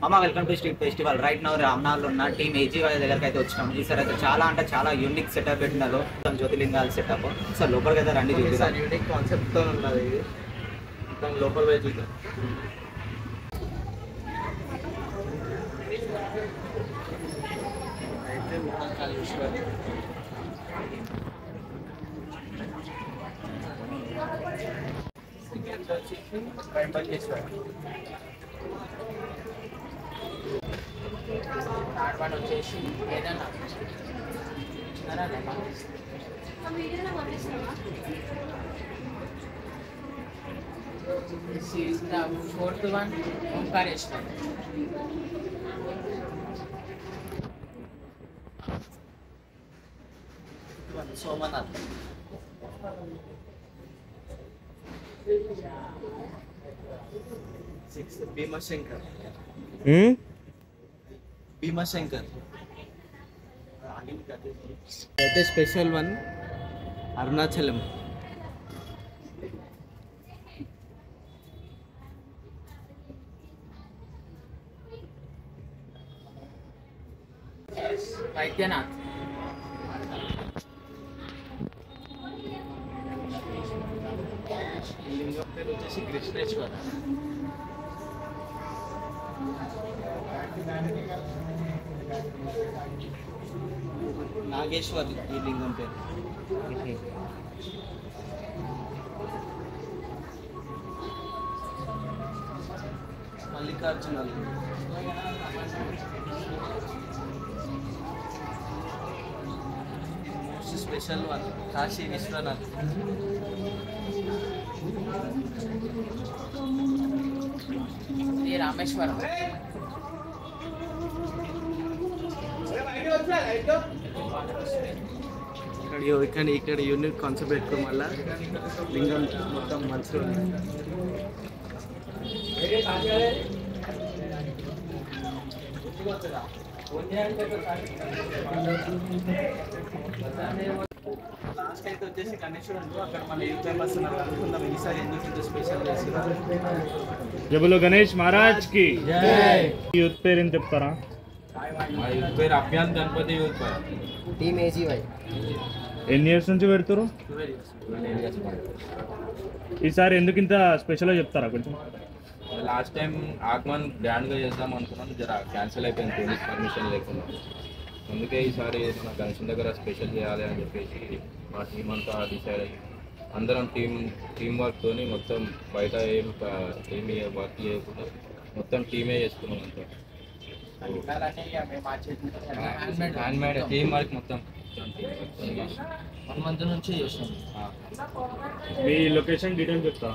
అమ్మ welcome to street festival. Right now రామ్నాథ్లో ఉన్న టీమ్ ఏజీ వాళ్ళ దగ్గరికి అయితే వచ్చినాం. ఈసారి అయితే చాలా అంటే చాలా యూనిక్ సెటప్ పెట్టినారు. జ్యోతిలింగాల సెటప్. సార్ లోపలికి అయితే రండి చూద్దాం. యూనిక్ కాన్సెప్ట్తో ఉన్నది ఇది. దాని లోపల పోయి చూద్దాం. అయితే మహాకాళేశ్వరి వచ్చేసి ఏదన్నా fourth one Omkareshwar. Somnath. Sixth Bhimashankar. Bhimashankar అయితే స్పెషల్ వన్ అరుణాచలం. వైద్యనాథ్. లింగం పేరు వచ్చేసి కృష్ణేశ్వర. నాగేశ్వర్ ఈ లింగం పేరు. Mallikarjuna special one Kashi Vishwanath. శ్రీ రామేశ్వరం. ఇక్కడ యూనిక్ కాన్సెప్ట్ పెట్టుకోవడం వల్ల లింగం మొత్తం మంచిగా ఉంది. లాస్ట్ అయితే వచ్చేసి కనెక్షన్ అక్కడ మన యూత్ మెంబర్స్ అనుకుందాం ఈసారి ఎందుకు ఇంత స్పెషల్ చేస్తున్నారు. జబులో గణేష్ మహారాజ్ కి యూత్ పేరు ఏం చెప్తారా? మా యూత్ పేరు అభ్యాన్ గణపతి యూత్ టీమ్ ఏజీవై. ఎన్ని ఇయర్స్ నుంచి పెడతారు? ఈసారి ఎందుకు ఇంత స్పెషల్గా చెప్తారా కొంచెం? లాస్ట్ టైం ఆగమన్ గ్రాండ్గా చేద్దాం అనుకున్నాను, జర క్యాన్సిల్ అయిపోయింది పోలీస్ పర్మిషన్ లేకుండా. అందుకే ఈసారి మన గణేషన్ దగ్గర స్పెషల్ చేయాలి అని చెప్పేసి మా టీం అంతా డిసైడ్ అయ్యి అందరం టీం వర్క్తో మొత్తం బయట ఏమి వర్క్ చేయకుండా మొత్తం టీమే చేసుకున్నాం అంతా. హ్యాండ్మేడ్ టీం వర్క్ మొత్తం 1 month నుంచి చేసాం. మీ లొకేషన్ డీటెయిల్ చెప్తా.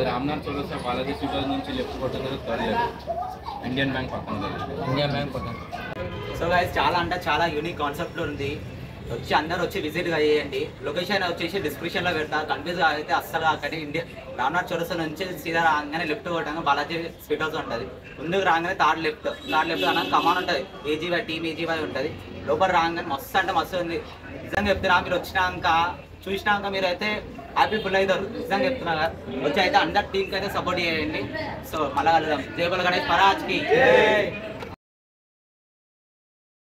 రామ్నాథ్ చౌరస్తా బాలాజీ స్టూడియోస్ నుంచి లెఫ్ట్ కొట్టగానే థర్డ్ లెఫ్ట్ ఇండియన్ బ్యాంక్ పక్కన. సో గైస్ చాలా అంటే చాలా యూనిక్ కాన్సెప్ట్ ఉంది. అందరూ వచ్చి విజిట్ చేయండి. లొకేషన్ వచ్చేసి డిస్క్రిప్షన్లో పెడతా. కన్ఫ్యూజ్ అయితే అస్సలు అక్కడి ఇండియా రామ్నాథ్ చౌరస్తా నుంచి సీదా రాగానే లెఫ్ట్ కొట్టగా బాలాజీ స్వీట్ హౌస్ ఉంటుంది. ముందుకు రాగానే థర్డ్ లెఫ్ట్ అనగా కమాన్ ఉంటుంది. ఏజీవై టీమ్ ఏజీవై ఉంటుంది. లోపల రాగానే మస్తు అంటే మస్తు ఉంది. నిజంగా చెప్తున్నా, మీరు వచ్చినాక చూసినాక మీరు అయితే హ్యాపీ ఫుల్ అవుతారు. నిజంగా చెప్తున్నా కదా. వచ్చి అయితే అందరు టీంకి అయితే సపోర్ట్ చేయండి. సో మళ్ళా కలుద్దాం. జై బోలో గణేష్ మహారాజ్ కి.